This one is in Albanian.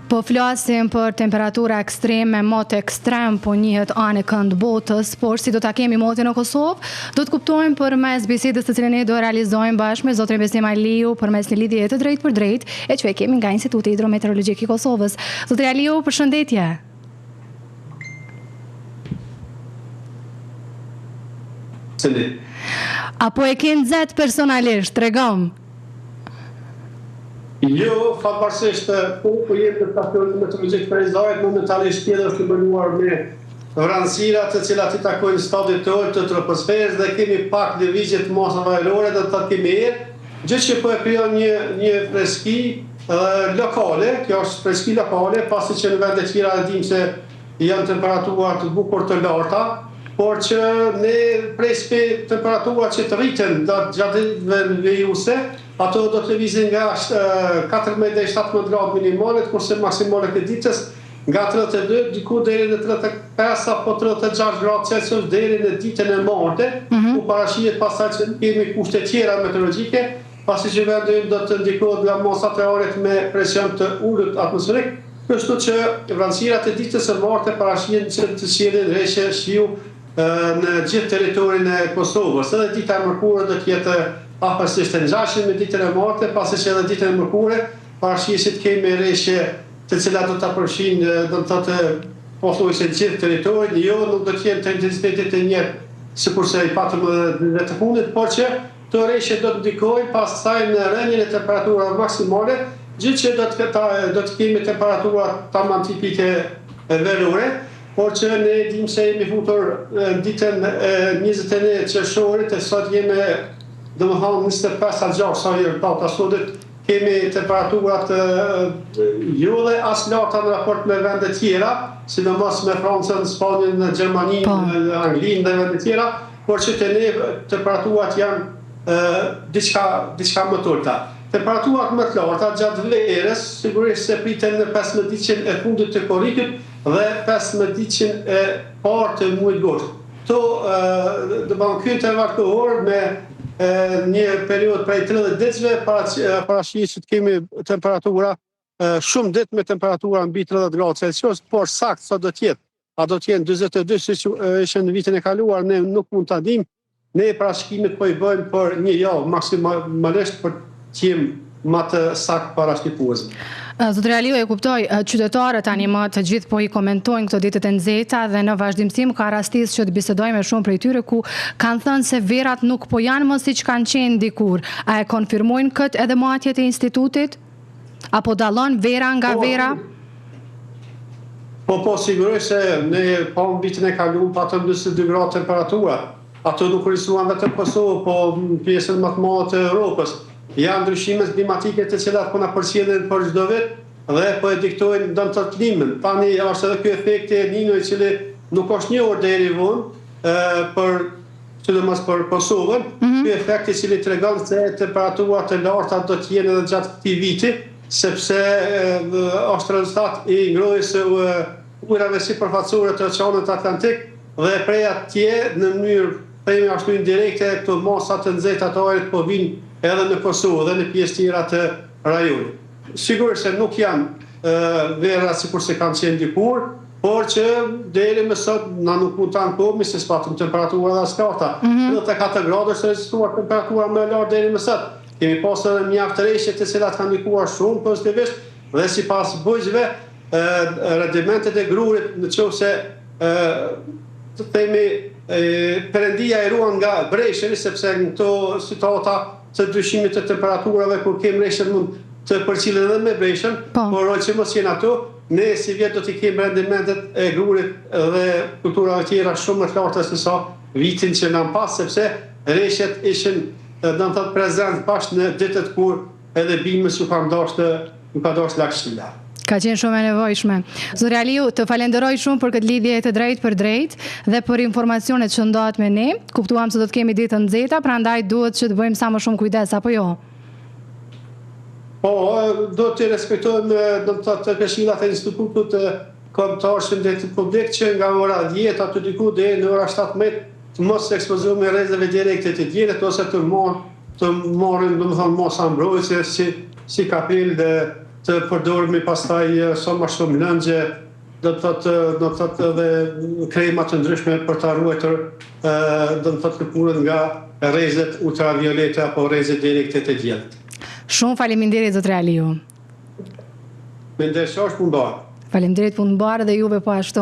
Po flasim për temperatura ekstreme, mot ekstrem, po njihet anë kënd botës, por si do ta kemi motin në Kosovë, do të kuptojmë përmes bisedës të cilën ne do realizojmë bashkë me zotrin Besim Aliu përmes një lidhje të drejtë për drejtë, e që e kemi nga Instituti Hidrometeorologjik i Kosovës. Zotri Aliu, përshëndetje. Apo e ke nxehtë personalisht, tregom. Jo, fatëparsisht, po jetë të stacionit meteorologjik Prezarit, momentalisht tjetër është të bënuar me vranësira të cilat i takojnë stadit të troposferës dhe kemi pak lëvizje të masave ajrore dhe të kemi erë, gjë që po e krijon një freski lokale, kjo është freski lokale, pasi që në vende tjera e dim se janë temperatura të bukur të larta, por që ne presim temperatura që të rriten gjatë ditëve veriuse, ato do të lëvizin nga 14 dhe 17 gradë minimalet, kurse maksimalet e ditës nga 32 diku deri në 35 apo 36 gradë Celsius deri në ditën e martë, ku parashihet pastaj që kemi kushte tjera meteorologjike, pasi që vendi do të ndikohet nga masat e arit me presion të ulët atmosferik, kështu që vranësirat e ditës së martë parashihen që të sjellin rreshe shiu në gjithë territorin e Kosovës. Edhe dita e mërkurë do të jetë afërsisht e ngjashme me ditën e martë, pasi që edhe ditën e mërkurë parashihet kemi rreshe të cilat do ta përfshijnë, do të thotë pothuajse gjithë territorin, jo nuk do të jenë të intensitetit të njëjtë sikurse i patëm në të fundit, por që këto rreshe do të ndikojnë pastaj në rënien e temperaturave maksimale, gjë që do të kemi temperatura tamam tipike verore, por që ne dim se jemi futur ditën 21 qershorit e sot jemi domethënë 25-6 sa herë data sotit kemi temperaturat jo dhe as larta në raport me vende tjera, sidomos me Francën, Spanjën, Gjermaninë, Anglinë dhe vende tjera, por që të ne temperaturat janë diçka më të ulta. Temperaturat më të larta gjatë verës sigurisht se priten në 15 ditën e fundit të korrikut dhe 15 ditën e parë të muajit gusht. Këto do të ky interval kohor me një periudhë prej 30 ditëve parashihet që të kemi temperatura shumë ditë me temperatura mbi 30 gradë Celsius, por saktë sa do të jetë. A do të jenë 42 siç ishte në vitin e kaluar, ne nuk mund ta dimë. Ne parashikimet po i bëjmë për një javë maksimalisht për të qenë më të saktë parashikues. Zotri Aliu, e kuptoj, qytetarët tani më të gjithë po i komentojnë këto ditët e nxehta dhe në vazhdimsim ka rastis që të bisedojmë me shumë prej tyre ku kanë thënë se verat nuk po janë më siç kanë qenë dikur. A e konfirmojnë këtë edhe matjet e institutit? Apo dallon vera nga vera? Po, sigurisht se ne po në vitin e kaluar patëm 42 gradë temperatura. Ato nuk risuan vetëm Kosovë, po në pjesën më të madhe të Europës. Janë ndryshimet klimatike të cilat po na përcjellen për çdo vit dhe po e diktojnë të klimën. Tani është edhe ky efekt e El Niño i cili nuk është njohur deri vonë sidomos për Kosovën. Ky efekt i cili tregon se temperaturat e larta do të jenë edhe gjatë këtij viti, sepse është rezultat i ngrohjes së ujrave sipërfaqësore të Oqeanit Atlantik dhe prej atje në mënyrë themi ashtu indirekte këto masa të nxehta të ajrit po vinë edhe në Kosovë dhe në pjesë tjera të rajonit. Sigurisht se nuk janë vera sikurse kanë qenë dikur, por që deri më sot na nuk mund ta ankohemi se patëm temperatura dhe askarta. Edhe te 4 gradë është regjistruar temperatura më e lartë deri më sot. Kemi pasur edhe mjaft rreshe të cilat kanë ndikuar shumë pozitivisht dhe sipas bujqëve redimentet e grurit nëse të themi Perëndia e ruan nga breshëri sepse në këto situata të ndryshimit të temperaturave kur kemi rreshen mund të përcillen edhe me breshën, por që mos jenë ato, ne si vjet do të kemi rendimentet e grurit dhe kulturave tjera shumë më të larta se sa vitin që na pas, sepse rreshet ishin domethënë prezent bashkë në ditët kur edhe bimës u ka dashur lagështia. Ka qenë shumë e nevojshme. Zotri Aliu, të falenderoj shumë për këtë lidhje të drejtë për drejtë dhe për informacionet që ndohet me ne. Kuptuam se do të kemi ditë nxehta, prandaj duhet që të bëjmë sa më shumë kujdes, apo jo? Po, do të respektojmë të këshillat e Institutit Kombëtar Shëndetit Publik që nga ora 10 aty diku deri në ora 17 të mos ekspozohen me rrezave direkte të diellit ose të marrin domethënë mosa mbrojtëse si kapel dhe të përdormi pastaj sa më shumë lëngje, do të thotë edhe krema të ndryshme për ta ruajtur do të thotë këpurën nga rrezet ultraviolete apo rrezet direkte të diellit. Shumë faleminderit zotëre Aliu. Me ndërshësh punë bërë. Faleminderit punë bërë dhe juve po ashtu.